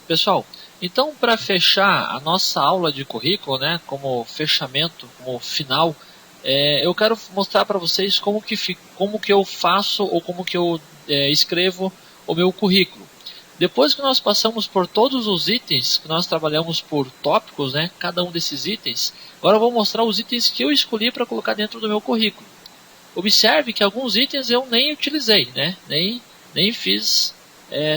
Pessoal, então para fechar a nossa aula de currículo, né, como fechamento, como final, eu quero mostrar para vocês como que eu faço ou como que eu escrevo o meu currículo. Depois que nós passamos por todos os itens, que nós trabalhamos por tópicos, né, cada um desses itens, agora eu vou mostrar os itens que eu escolhi para colocar dentro do meu currículo. Observe que alguns itens eu nem utilizei, né, nem fiz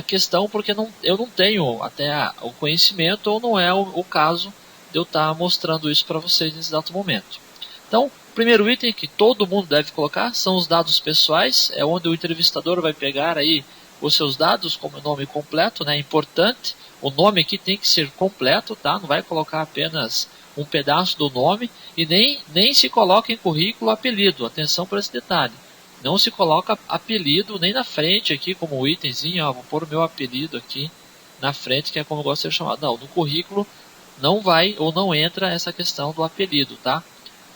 questão porque eu não tenho até o conhecimento ou não é o caso de eu estar mostrando isso para vocês nesse exato momento. Então, o primeiro item que todo mundo deve colocar são os dados pessoais, é onde o entrevistador vai pegar aí os seus dados como nome completo, né? É importante, o nome aqui tem que ser completo, tá? Não vai colocar apenas um pedaço do nome e nem se coloca em currículo apelido, atenção para esse detalhe. Não se coloca apelido nem na frente aqui como um itemzinho, ó, vou pôr o meu apelido aqui na frente, que é como eu gosto de ser chamado. Não, no currículo não vai ou não entra essa questão do apelido, tá?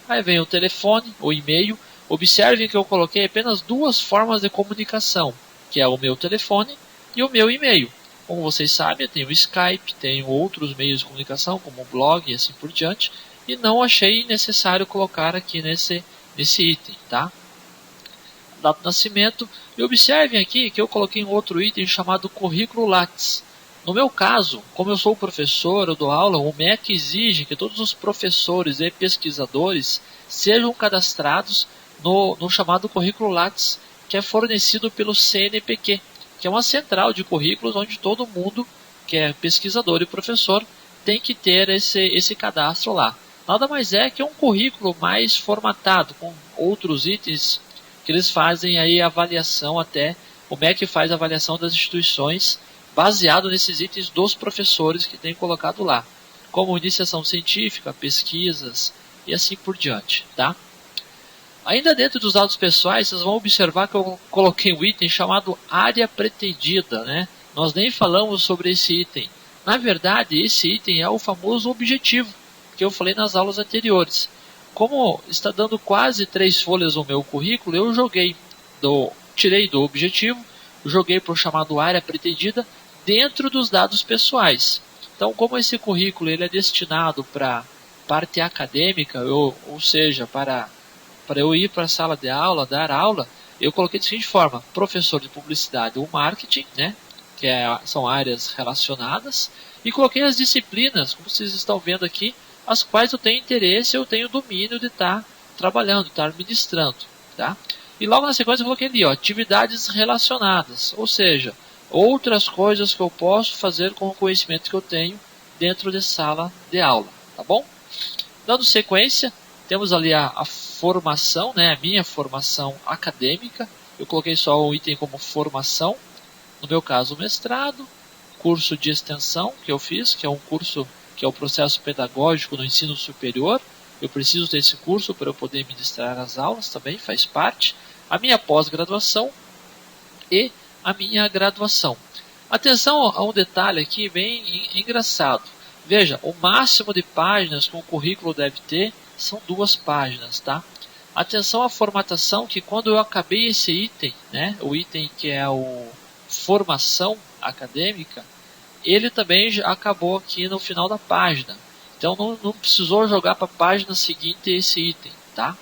Aí vem o telefone, o e-mail. Observe que eu coloquei apenas duas formas de comunicação, que é o meu telefone e o meu e-mail. Como vocês sabem, eu tenho o Skype, tenho outros meios de comunicação, como o blog e assim por diante, e não achei necessário colocar aqui nesse item, tá? Data de nascimento, e observem aqui que eu coloquei um outro item chamado currículo Lattes. No meu caso, como eu sou professor, eu dou aula, o MEC exige que todos os professores e pesquisadores sejam cadastrados no chamado currículo Lattes, que é fornecido pelo CNPq, que é uma central de currículos onde todo mundo que é pesquisador e professor tem que ter esse cadastro lá. Nada mais é que um currículo mais formatado, com outros itens que eles fazem aí avaliação até, o MEC faz a avaliação das instituições baseado nesses itens dos professores que tem colocado lá, como iniciação científica, pesquisas e assim por diante, tá? Ainda dentro dos dados pessoais, vocês vão observar que eu coloquei um item chamado área pretendida, né? Nós nem falamos sobre esse item. Na verdade, esse item é o famoso objetivo, que eu falei nas aulas anteriores. Como está dando quase 3 folhas no meu currículo, eu tirei do objetivo, joguei para o chamado área pretendida dentro dos dados pessoais. Então, como esse currículo ele é destinado para parte acadêmica, ou seja, para eu ir para a sala de aula, dar aula, eu coloquei da seguinte forma: professor de publicidade ou marketing, né, que são áreas relacionadas, e coloquei as disciplinas, como vocês estão vendo aqui, as quais eu tenho interesse, eu tenho domínio de estar trabalhando, de estar ministrando, tá? E logo na sequência eu coloquei ali, ó, atividades relacionadas, ou seja, outras coisas que eu posso fazer com o conhecimento que eu tenho dentro de sala de aula, tá bom? Dando sequência, temos ali a formação, né, a minha formação acadêmica. Eu coloquei só um item como formação, no meu caso mestrado, curso de extensão que eu fiz, que é um curso que é o processo pedagógico no ensino superior. Eu preciso ter esse curso para eu poder ministrar as aulas, também faz parte. A minha pós-graduação e a minha graduação. Atenção a um detalhe aqui bem engraçado. Veja, o máximo de páginas que um currículo deve ter são 2 páginas, tá? Atenção à formatação, que quando eu acabei esse item, né, o item que é o formação acadêmica, ele também já acabou aqui no final da página. Então não precisou jogar para a página seguinte esse item, tá?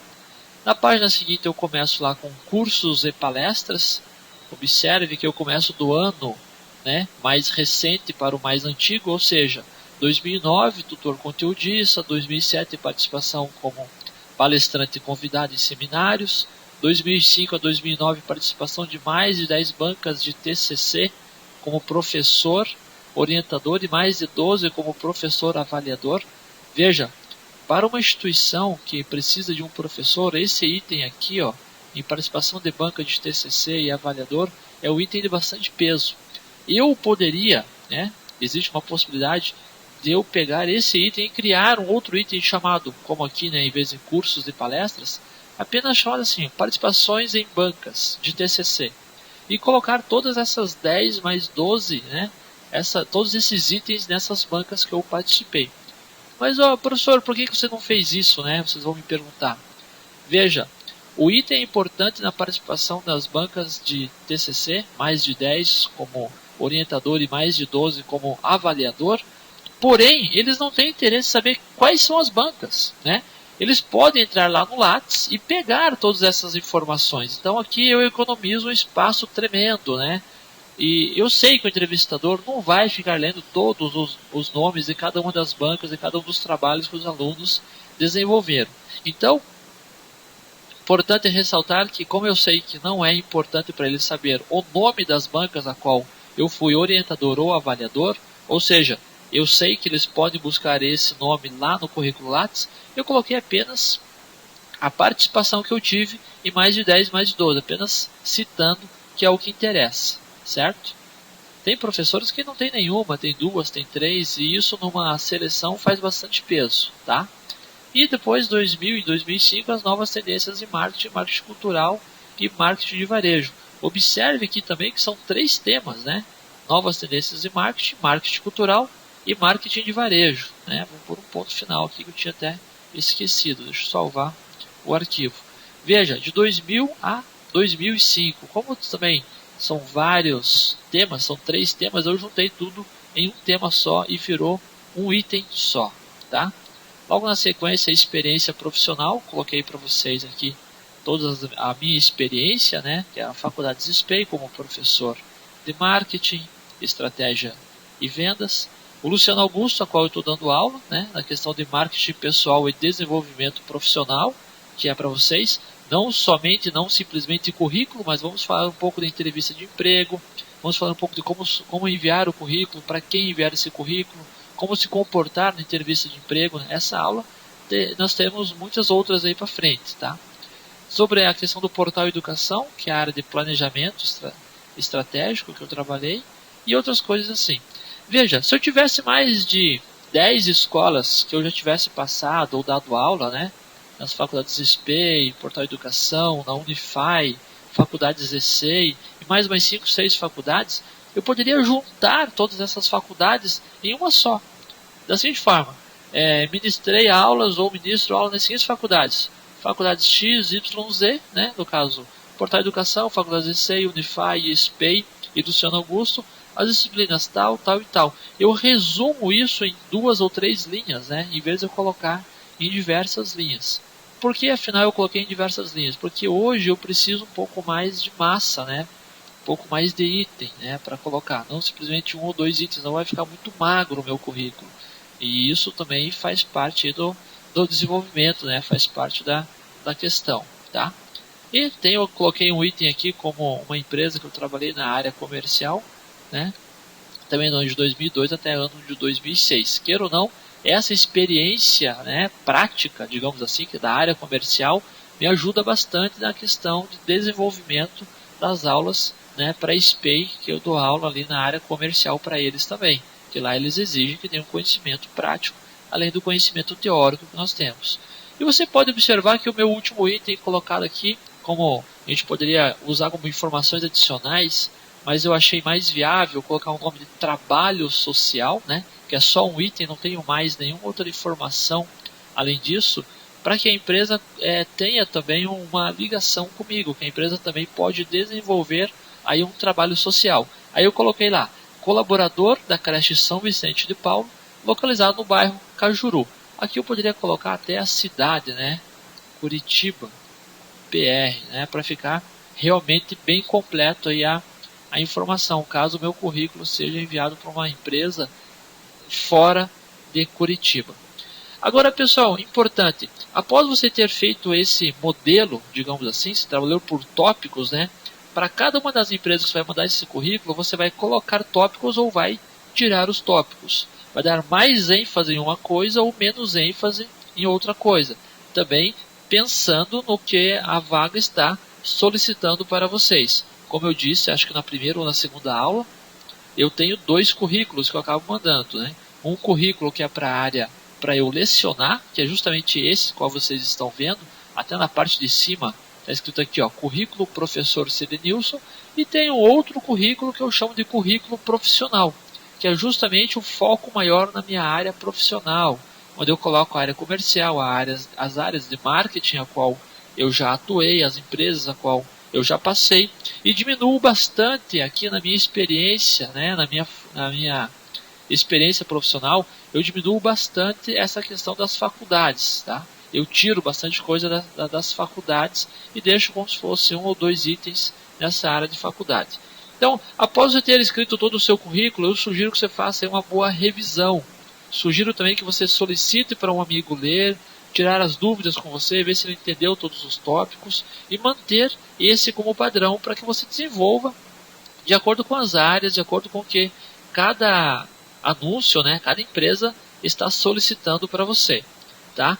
Na página seguinte eu começo lá com cursos e palestras. Observe que eu começo do ano, né, mais recente para o mais antigo, ou seja, 2009, tutor conteudista, 2007, participação como palestrante convidado em seminários, 2005 a 2009, participação de mais de 10 bancas de TCC como professor orientador e mais de 12 como professor avaliador. Veja, para uma instituição que precisa de um professor, esse item aqui, ó, em participação de banca de TCC e avaliador, é um item de bastante peso. Eu poderia, né, existe uma possibilidade de eu pegar esse item e criar um outro item chamado, como aqui, né, em vez de cursos e palestras, apenas chamado assim, participações em bancas de TCC. E colocar todas essas 10 mais 12, né, todos esses itens nessas bancas que eu participei. Mas, ó, professor, por que você não fez isso, né? Vocês vão me perguntar. Veja, o item importante na participação das bancas de TCC, mais de 10, como orientador e mais de 12 como avaliador. Porém, eles não têm interesse em saber quais são as bancas, né? Eles podem entrar lá no Lattes e pegar todas essas informações. Então aqui eu economizo um espaço tremendo, né? E eu sei que o entrevistador não vai ficar lendo todos os nomes de cada uma das bancas e cada um dos trabalhos que os alunos desenvolveram. Então, importante ressaltar que, como eu sei que não é importante para ele saber o nome das bancas a qual eu fui orientador ou avaliador, ou seja, eu sei que eles podem buscar esse nome lá no currículo Lattes, eu coloquei apenas a participação que eu tive em mais de 10, mais de 12, apenas citando que é o que interessa, certo? Tem professores que não tem nenhuma, tem 2, tem 3, e isso numa seleção faz bastante peso, tá? E depois, 2000 e 2005, as novas tendências em marketing, marketing cultural e marketing de varejo. Observe aqui também que são 3 temas, né? Novas tendências em marketing, marketing cultural e marketing de varejo, né? Vou pôr um ponto final aqui que eu tinha até esquecido. Deixa eu salvar o arquivo. Veja, de 2000 a 2005, como também são vários temas, são 3 temas, eu juntei tudo em um tema só e virou um item só, tá? Logo na sequência, a experiência profissional, coloquei para vocês aqui toda a minha experiência, né, que é a Faculdade SPEI como professor de marketing, estratégia e vendas. O Luciano Augusto, a qual eu estou dando aula, né, na questão de marketing pessoal e desenvolvimento profissional, que é para vocês, não simplesmente de currículo, mas vamos falar um pouco da entrevista de emprego, vamos falar um pouco de como enviar o currículo, para quem enviar esse currículo, como se comportar na entrevista de emprego. Essa aula, nós temos muitas outras aí para frente, tá? Sobre a questão do portal educação, que é a área de planejamento estratégico que eu trabalhei, e outras coisas assim. Veja, se eu tivesse mais de 10 escolas que eu já tivesse passado ou dado aula, né? Nas faculdades SPEI, Portal Educação, na Unify, faculdades ESEI, e mais 5, 6 faculdades, eu poderia juntar todas essas faculdades em uma só. Da seguinte forma, ministrei aulas ou ministro aulas nas seguintes faculdades. Faculdades X, Y, Z, né? No caso, Portal Educação, faculdades ESEI, Unify, SPEI e Luciano Augusto, as disciplinas tal, tal e tal. Eu resumo isso em 2 ou 3 linhas, né? Em vez de eu colocar em diversas linhas. Por que afinal eu coloquei em diversas linhas? Porque hoje eu preciso um pouco mais de massa, né? Um pouco mais de item, né? Para colocar. Não simplesmente 1 ou 2 itens, não vai ficar muito magro o meu currículo. E isso também faz parte do desenvolvimento, né? Faz parte da questão, tá? E eu coloquei um item aqui como uma empresa que eu trabalhei na área comercial, né? Também no ano de 2002 até ano de 2006. Queira ou não, essa experiência, né, prática, digamos assim, que da área comercial, me ajuda bastante na questão de desenvolvimento das aulas, né, para SPEI, que eu dou aula ali na área comercial para eles também, que lá eles exigem que tenham conhecimento prático, além do conhecimento teórico que nós temos. E você pode observar que o meu último item colocado aqui, como a gente poderia usar como informações adicionais, mas eu achei mais viável colocar o nome de trabalho social, né, que é só um item, não tenho mais nenhuma outra informação além disso, para que a empresa tenha também uma ligação comigo, que a empresa também pode desenvolver aí um trabalho social. Aí eu coloquei lá, colaborador da creche São Vicente de Paulo, localizado no bairro Cajuru. Aqui eu poderia colocar até a cidade, né, Curitiba, PR, né, para ficar realmente bem completo aí a informação, caso o meu currículo seja enviado para uma empresa fora de Curitiba. Agora, pessoal, importante, após você ter feito esse modelo, digamos assim, você trabalhou por tópicos, né? Para cada uma das empresas que você vai mandar esse currículo, você vai colocar tópicos ou vai tirar os tópicos. Vai dar mais ênfase em uma coisa ou menos ênfase em outra coisa. Também pensando no que a vaga está solicitando para vocês. Como eu disse, acho que na primeira ou na segunda aula, eu tenho 2 currículos que eu acabo mandando, né? Um currículo que é para a área para eu lecionar, que é justamente esse qual vocês estão vendo, até na parte de cima está escrito aqui, ó, currículo professor Cedenilson, e tem um outro currículo que eu chamo de currículo profissional, que é justamente o foco maior na minha área profissional, onde eu coloco a área comercial, as áreas de marketing a qual eu já atuei, as empresas a qual eu já passei e diminuo bastante aqui na minha experiência, né, na minha experiência profissional, eu diminuo bastante essa questão das faculdades, tá? Eu tiro bastante coisa das faculdades e deixo como se fosse 1 ou 2 itens nessa área de faculdade. Então, após você ter escrito todo o seu currículo, eu sugiro que você faça uma boa revisão. Sugiro também que você solicite para um amigo ler, tirar as dúvidas com você, ver se ele entendeu todos os tópicos e manter esse como padrão para que você desenvolva de acordo com as áreas, de acordo com o que cada anúncio, né, cada empresa está solicitando para você, tá?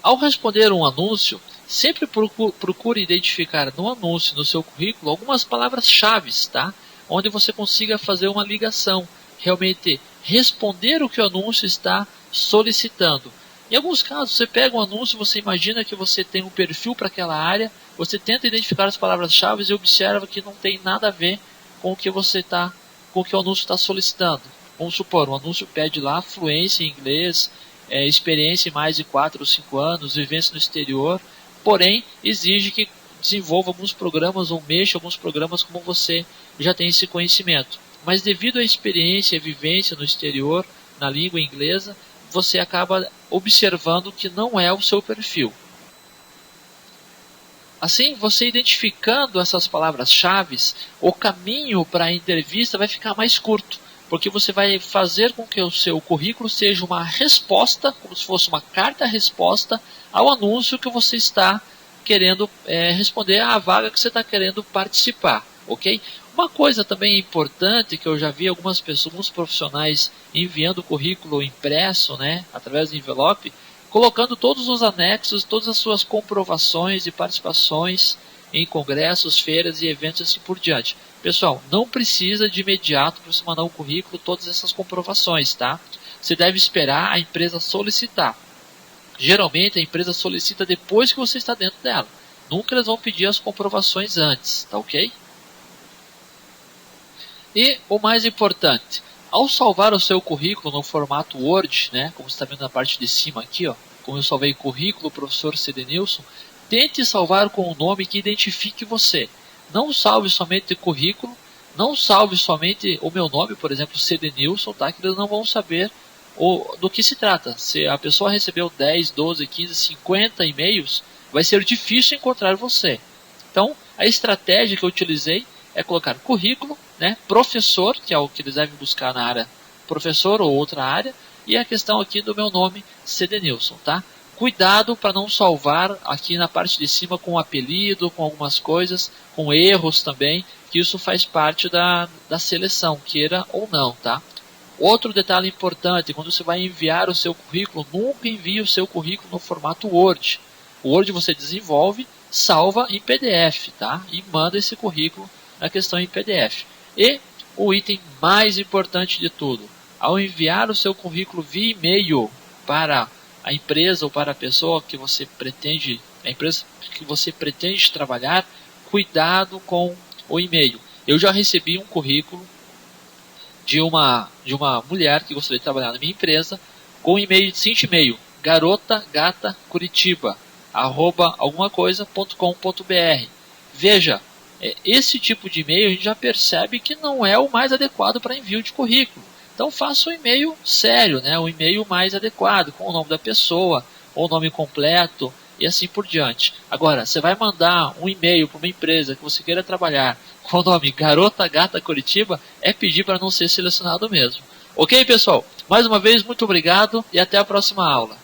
Ao responder um anúncio, sempre procure identificar no anúncio, no seu currículo, algumas palavras-chave, tá? Onde você consiga fazer uma ligação, realmente responder o que o anúncio está solicitando. Em alguns casos, você pega um anúncio, você imagina que você tem um perfil para aquela área, você tenta identificar as palavras-chave e observa que não tem nada a ver com o que com o que o anúncio está solicitando. Vamos supor, o anúncio pede lá fluência em inglês, experiência em mais de 4 ou 5 anos, vivência no exterior, porém exige que desenvolva alguns programas ou mexa alguns programas como você já tem esse conhecimento. Mas devido à experiência e vivência no exterior, na língua inglesa, você acaba observando que não é o seu perfil. Assim, você identificando essas palavras-chave, o caminho para a entrevista vai ficar mais curto, porque você vai fazer com que o seu currículo seja uma resposta, como se fosse uma carta-resposta ao anúncio que você está querendo responder à vaga que você está querendo participar, ok? Uma coisa também importante que eu já vi algumas pessoas, alguns profissionais enviando o currículo impresso, né, através do envelope, colocando todos os anexos, todas as suas comprovações e participações em congressos, feiras e eventos assim por diante. Pessoal, não precisa de imediato para você mandar um currículo todas essas comprovações, tá? Você deve esperar a empresa solicitar. Geralmente a empresa solicita depois que você está dentro dela. Nunca eles vão pedir as comprovações antes, tá ok? E o mais importante, ao salvar o seu currículo no formato Word, né, como você está vendo na parte de cima aqui, ó, como eu salvei currículo professor Cedenilson, tente salvar com um nome que identifique você. Não salve somente currículo, não salve somente o meu nome, por exemplo, Cedenilson, tá, que eles não vão saber do que se trata. Se a pessoa recebeu 10, 12, 15, 50 e-mails, vai ser difícil encontrar você. Então, a estratégia que eu utilizei é colocar currículo, né, professor, que é o que eles devem buscar na área professor ou outra área, e a questão aqui do meu nome, Cedenilson, tá? Cuidado para não salvar aqui na parte de cima com apelido, com algumas coisas, com erros também, que isso faz parte da seleção, queira ou não, tá? Outro detalhe importante, quando você vai enviar o seu currículo, nunca envie o seu currículo no formato Word. O Word você desenvolve, salva em PDF, tá? E manda esse currículo na questão em PDF. E o item mais importante de tudo, ao enviar o seu currículo via e-mail para a empresa ou para a pessoa que você pretende, a empresa que você pretende trabalhar, cuidado com o e-mail. Eu já recebi um currículo de uma mulher que gostaria de trabalhar na minha empresa, com o e-mail de seguinte e-mail, garotagatakuritiva@algumacoisa.com.br. Veja, esse tipo de e-mail a gente já percebe que não é o mais adequado para envio de currículo. Então faça um e-mail sério, né? Um e-mail mais adequado, com o nome da pessoa, ou o nome completo, e assim por diante. Agora, você vai mandar um e-mail para uma empresa que você queira trabalhar com o nome Garota Gata Curitiba, é pedir para não ser selecionado mesmo. Ok, pessoal? Mais uma vez, muito obrigado e até a próxima aula.